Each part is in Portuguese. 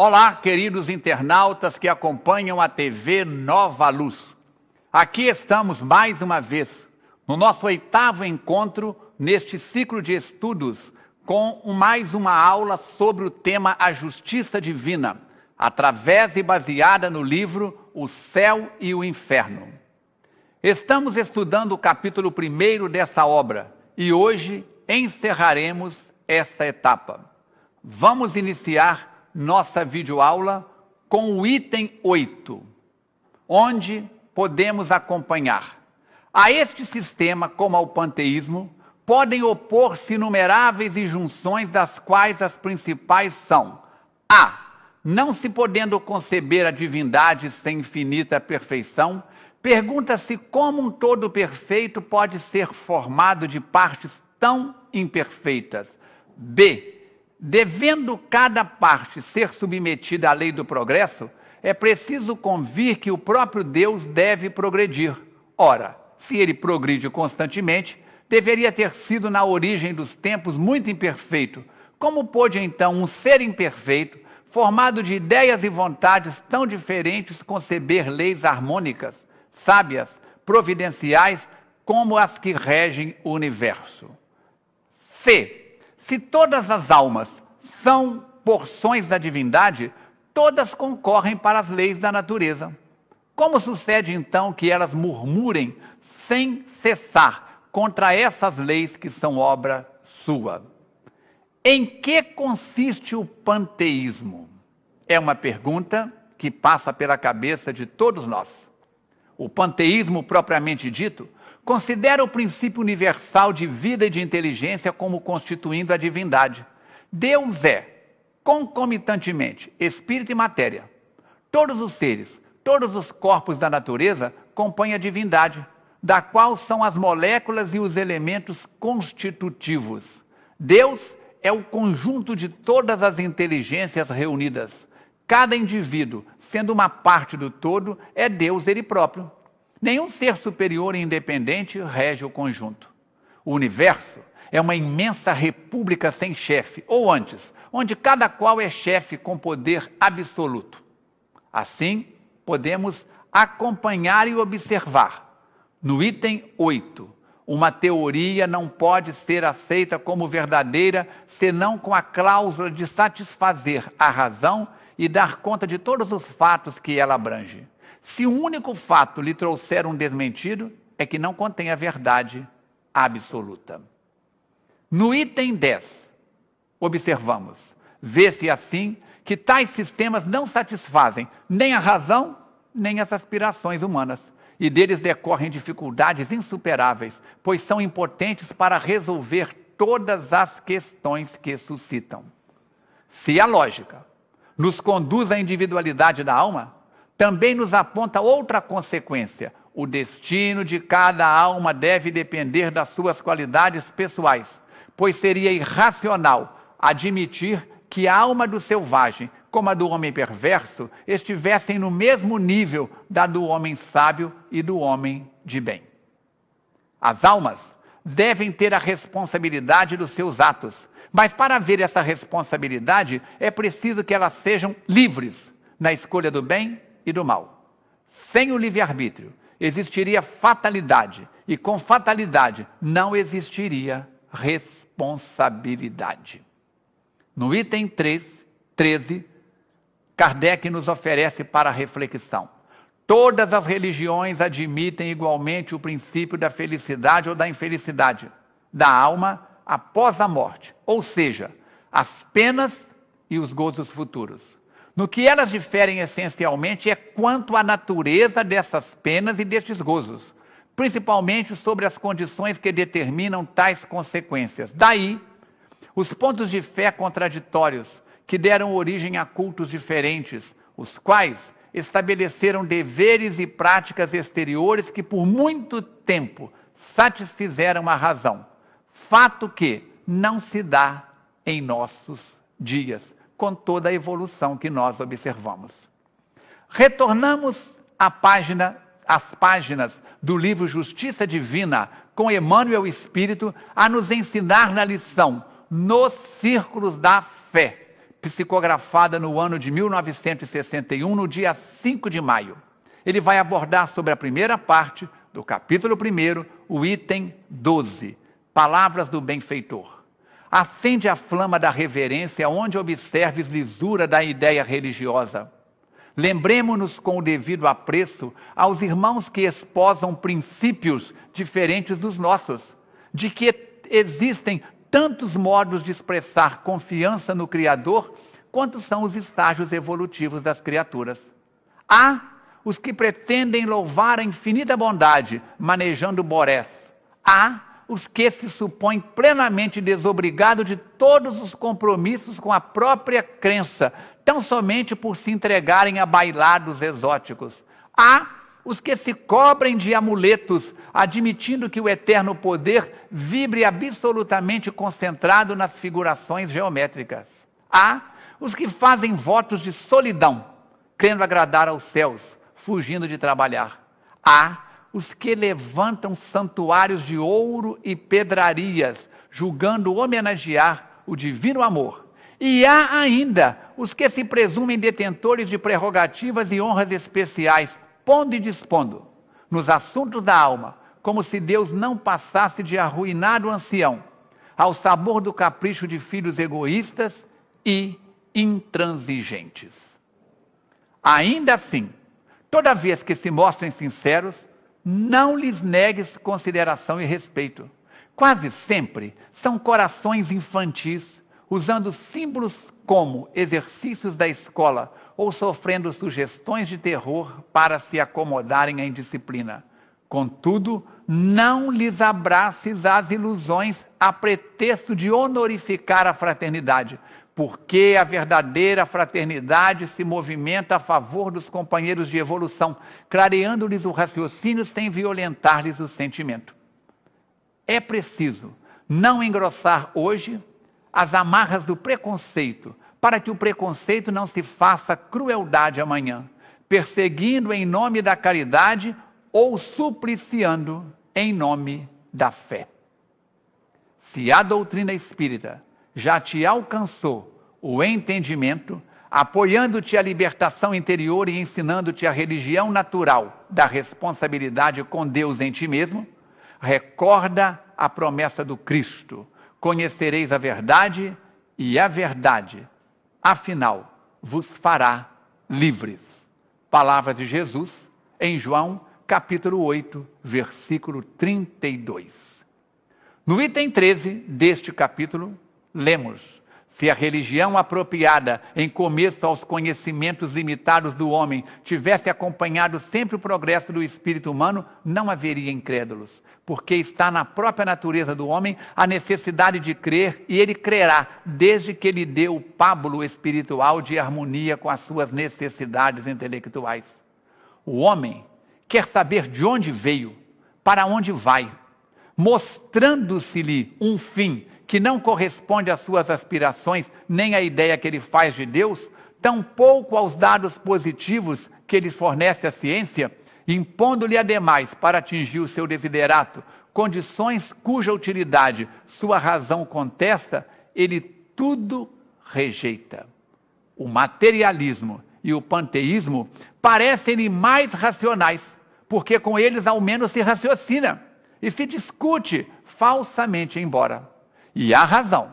Olá, queridos internautas que acompanham a TV Nova Luz. Aqui estamos mais uma vez, no nosso 8º encontro neste ciclo de estudos, com mais uma aula sobre o tema A Justiça Divina, através e baseada no livro O Céu e o Inferno. Estamos estudando o capítulo 1º dessa obra e hoje encerraremos esta etapa. Vamos iniciar nossa videoaula com o item 8, onde podemos acompanhar. A este sistema, como ao panteísmo, podem opor-se inumeráveis injunções, das quais as principais são: a. Não se podendo conceber a divindade sem infinita perfeição, pergunta-se como um todo perfeito pode ser formado de partes tão imperfeitas. B. Devendo cada parte ser submetida à lei do progresso, é preciso convir que o próprio Deus deve progredir. Ora, se ele progride constantemente, deveria ter sido na origem dos tempos muito imperfeito. Como pôde então um ser imperfeito, formado de ideias e vontades tão diferentes, conceber leis harmônicas, sábias, providenciais, como as que regem o universo? C. Se todas as almas são porções da divindade, todas concorrem para as leis da natureza. Como sucede então que elas murmurem sem cessar contra essas leis que são obra sua? Em que consiste o panteísmo? É uma pergunta que passa pela cabeça de todos nós. O panteísmo, propriamente dito, considera o princípio universal de vida e de inteligência como constituindo a divindade. Deus é, concomitantemente, espírito e matéria. Todos os seres, todos os corpos da natureza compõem a divindade, da qual são as moléculas e os elementos constitutivos. Deus é o conjunto de todas as inteligências reunidas. Cada indivíduo, sendo uma parte do todo, é Deus ele próprio. Nenhum ser superior e independente rege o conjunto. O universo é uma imensa república sem chefe, ou antes, onde cada qual é chefe com poder absoluto. Assim, podemos acompanhar e observar. No item 8, uma teoria não pode ser aceita como verdadeira, senão com a cláusula de satisfazer a razão e dar conta de todos os fatos que ela abrange. Se um único fato lhe trouxer um desmentido, é que não contém a verdade absoluta. No item 10, observamos, vê-se assim que tais sistemas não satisfazem nem a razão, nem as aspirações humanas, e deles decorrem dificuldades insuperáveis, pois são impotentes para resolver todas as questões que suscitam. Se a lógica nos conduz à individualidade da alma, também nos aponta outra consequência. O destino de cada alma deve depender das suas qualidades pessoais, pois seria irracional admitir que a alma do selvagem, como a do homem perverso, estivessem no mesmo nível da do homem sábio e do homem de bem. As almas devem ter a responsabilidade dos seus atos, mas para haver essa responsabilidade é preciso que elas sejam livres na escolha do bem e do mal. Sem o livre-arbítrio, existiria fatalidade, e com fatalidade não existiria responsabilidade. No item 13, Kardec nos oferece para reflexão. Todas as religiões admitem igualmente o princípio da felicidade ou da infelicidade da alma após a morte, ou seja, as penas e os gozos futuros. No que elas diferem essencialmente é quanto à natureza dessas penas e destes gozos, principalmente sobre as condições que determinam tais consequências. Daí, os pontos de fé contraditórios que deram origem a cultos diferentes, os quais estabeleceram deveres e práticas exteriores que por muito tempo satisfizeram a razão, fato que não se dá em nossos dias, com toda a evolução que nós observamos. Retornamos às páginas do livro Justiça Divina, com Emmanuel Espírito, a nos ensinar na lição Nos Círculos da Fé, psicografada no ano de 1961, no dia 5 de maio. Ele vai abordar sobre a primeira parte do capítulo 1, o item 12, Palavras do Benfeitor. Acende a flama da reverência onde observes lisura da ideia religiosa. Lembremo-nos com o devido apreço aos irmãos que esposam princípios diferentes dos nossos, de que existem tantos modos de expressar confiança no Criador, quanto são os estágios evolutivos das criaturas. Há os que pretendem louvar a infinita bondade, manejando borés. Há os que se supõem plenamente desobrigados de todos os compromissos com a própria crença, tão somente por se entregarem a bailados exóticos. Há os que se cobrem de amuletos, admitindo que o eterno poder vibre absolutamente concentrado nas figurações geométricas. Há os que fazem votos de solidão, querendo agradar aos céus, fugindo de trabalhar. Há os que levantam santuários de ouro e pedrarias, julgando homenagear o divino amor. E há ainda os que se presumem detentores de prerrogativas e honras especiais, pondo e dispondo nos assuntos da alma, como se Deus não passasse de arruinado ancião, ao sabor do capricho de filhos egoístas e intransigentes. Ainda assim, toda vez que se mostrem sinceros, não lhes negues consideração e respeito. Quase sempre são corações infantis, usando símbolos como exercícios da escola ou sofrendo sugestões de terror para se acomodarem à indisciplina. Contudo, não lhes abraces as ilusões a pretexto de honorificar a fraternidade, porque a verdadeira fraternidade se movimenta a favor dos companheiros de evolução, clareando-lhes o raciocínio sem violentar-lhes o sentimento. É preciso não engrossar hoje as amarras do preconceito, para que o preconceito não se faça crueldade amanhã, perseguindo em nome da caridade ou supliciando em nome da fé. Se a doutrina espírita já te alcançou o entendimento, apoiando-te a libertação interior e ensinando-te a religião natural da responsabilidade com Deus em ti mesmo, recorda a promessa do Cristo: conhecereis a verdade e a verdade, afinal, vos fará livres. Palavras de Jesus em João, capítulo 8, versículo 32. No item 13 deste capítulo, lemos: se a religião apropriada em começo aos conhecimentos limitados do homem tivesse acompanhado sempre o progresso do espírito humano, não haveria incrédulos, porque está na própria natureza do homem a necessidade de crer, e ele crerá, desde que lhe dê o pábulo espiritual de harmonia com as suas necessidades intelectuais. O homem quer saber de onde veio, para onde vai, mostrando-se-lhe um fim que não corresponde às suas aspirações, nem à ideia que ele faz de Deus, tampouco aos dados positivos que lhe fornece a ciência, impondo-lhe ademais, para atingir o seu desiderato, condições cuja utilidade sua razão contesta, ele tudo rejeita. O materialismo e o panteísmo parecem-lhe mais racionais, porque com eles ao menos se raciocina e se discute falsamente, embora. E há razão,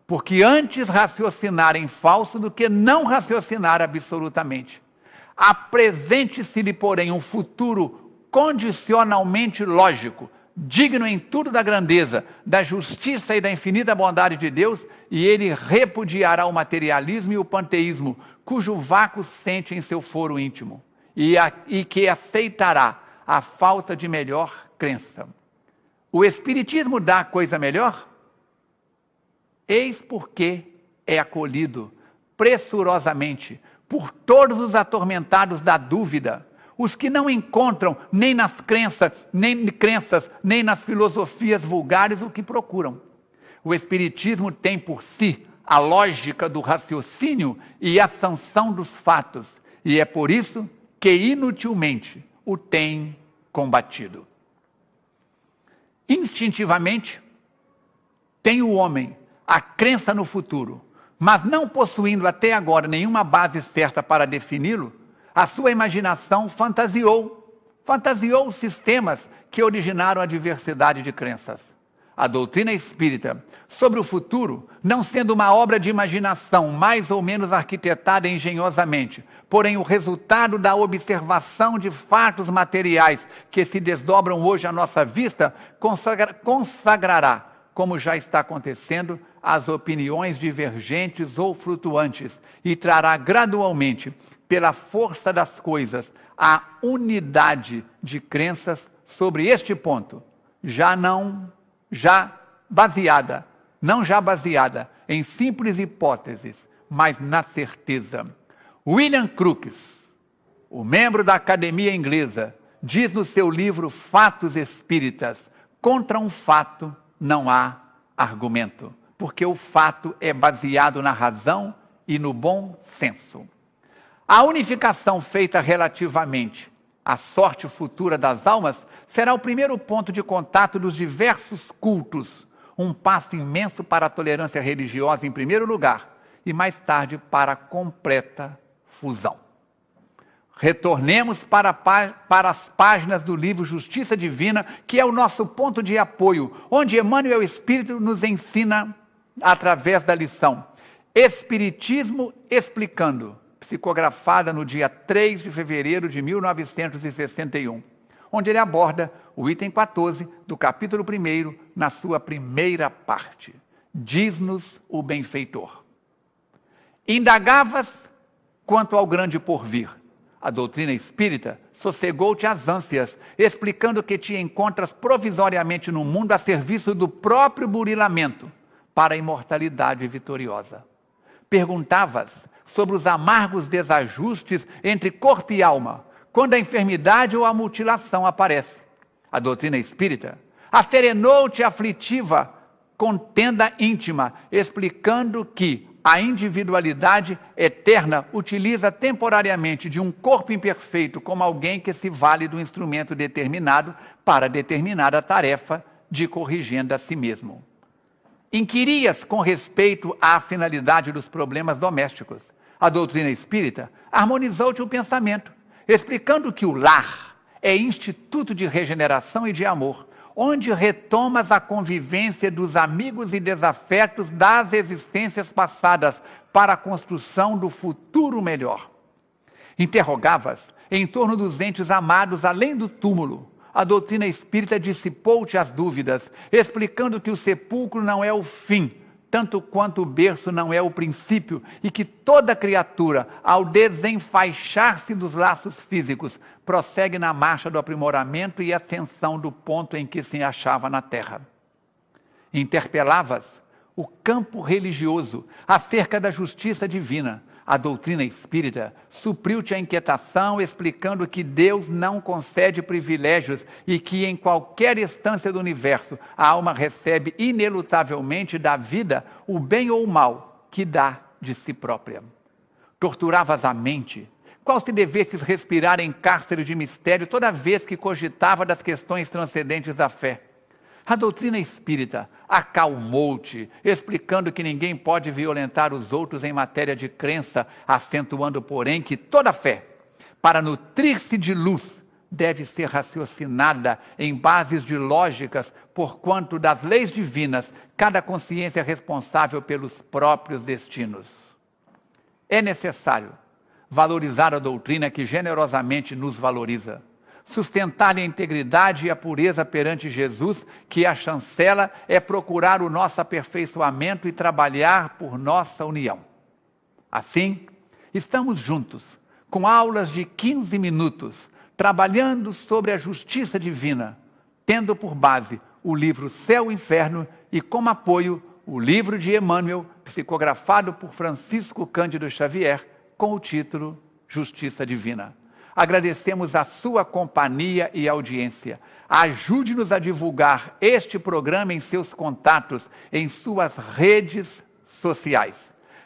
porque antes raciocinar em falso do que não raciocinar absolutamente. Apresente-se-lhe, porém, um futuro condicionalmente lógico, digno em tudo da grandeza, da justiça e da infinita bondade de Deus, e ele repudiará o materialismo e o panteísmo, cujo vácuo sente em seu foro íntimo, e que aceitará a falta de melhor crença. O Espiritismo dá coisa melhor? Eis porque é acolhido pressurosamente por todos os atormentados da dúvida, os que não encontram nem nas crenças, nem nas filosofias vulgares o que procuram. O Espiritismo tem por si a lógica do raciocínio e a sanção dos fatos, e é por isso que inutilmente o tem combatido. Instintivamente, tem o homem a crença no futuro, mas não possuindo até agora nenhuma base certa para defini-lo, a sua imaginação fantasiou sistemas que originaram a diversidade de crenças. A doutrina espírita sobre o futuro, não sendo uma obra de imaginação mais ou menos arquitetada engenhosamente, porém o resultado da observação de fatos materiais que se desdobram hoje à nossa vista, consagrará, como já está acontecendo, as opiniões divergentes ou flutuantes e trará gradualmente, pela força das coisas, a unidade de crenças sobre este ponto, não já baseada em simples hipóteses, mas na certeza. William Crookes, o membro da Academia Inglesa, diz no seu livro Fatos Espíritas: contra um fato não há argumento, porque o fato é baseado na razão e no bom senso. A unificação feita relativamente à sorte futura das almas será o primeiro ponto de contato dos diversos cultos, um passo imenso para a tolerância religiosa em primeiro lugar, e mais tarde para a completa fusão. Retornemos para as páginas do livro Justiça Divina, que é o nosso ponto de apoio, onde Emmanuel Espírito nos ensina, através da lição Espiritismo Explicando, psicografada no dia 3 de fevereiro de 1961, onde ele aborda o item 14 do capítulo 1, na sua primeira parte. Diz-nos o benfeitor: indagavas quanto ao grande porvir. A doutrina espírita sossegou-te as ânsias, explicando que te encontras provisoriamente no mundo a serviço do próprio burilamento para a imortalidade vitoriosa. Perguntavas sobre os amargos desajustes entre corpo e alma, quando a enfermidade ou a mutilação aparece. A doutrina espírita acerenou-te aflitiva contenda íntima, explicando que a individualidade eterna utiliza temporariamente de um corpo imperfeito como alguém que se vale do instrumento determinado para determinada tarefa de corrigenda a si mesmo. Inquirias com respeito à finalidade dos problemas domésticos. A doutrina espírita harmonizou-te o pensamento, explicando que o lar é instituto de regeneração e de amor, onde retomas a convivência dos amigos e desafetos das existências passadas para a construção do futuro melhor. Interrogavas em torno dos entes amados além do túmulo. A doutrina espírita dissipou-te as dúvidas, explicando que o sepulcro não é o fim, tanto quanto o berço não é o princípio, e que toda criatura, ao desenfaixar-se dos laços físicos, prossegue na marcha do aprimoramento e ascensão do ponto em que se achava na terra. Interpelavas o campo religioso acerca da justiça divina. A doutrina espírita supriu-te a inquietação, explicando que Deus não concede privilégios e que em qualquer instância do universo a alma recebe inelutavelmente da vida o bem ou o mal que dá de si própria. Torturavas a mente, qual se devesses respirar em cárcere de mistério toda vez que cogitava das questões transcendentes da fé. A doutrina espírita acalmou-te, explicando que ninguém pode violentar os outros em matéria de crença, acentuando, porém, que toda fé, para nutrir-se de luz, deve ser raciocinada em bases de lógicas, porquanto das leis divinas, cada consciência é responsável pelos próprios destinos. É necessário valorizar a doutrina que generosamente nos valoriza, sustentar-lhe a integridade e a pureza perante Jesus, que a chancela é procurar o nosso aperfeiçoamento e trabalhar por nossa união. Assim, estamos juntos, com aulas de 15 minutos, trabalhando sobre a justiça divina, tendo por base o livro Céu e Inferno e como apoio o livro de Emmanuel, psicografado por Francisco Cândido Xavier, com o título Justiça Divina. Agradecemos a sua companhia e audiência. Ajude-nos a divulgar este programa em seus contatos, em suas redes sociais.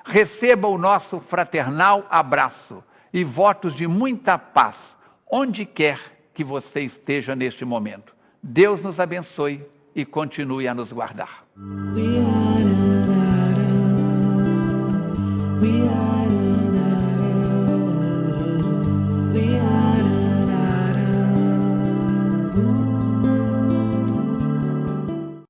Receba o nosso fraternal abraço e votos de muita paz, onde quer que você esteja neste momento. Deus nos abençoe e continue a nos guardar.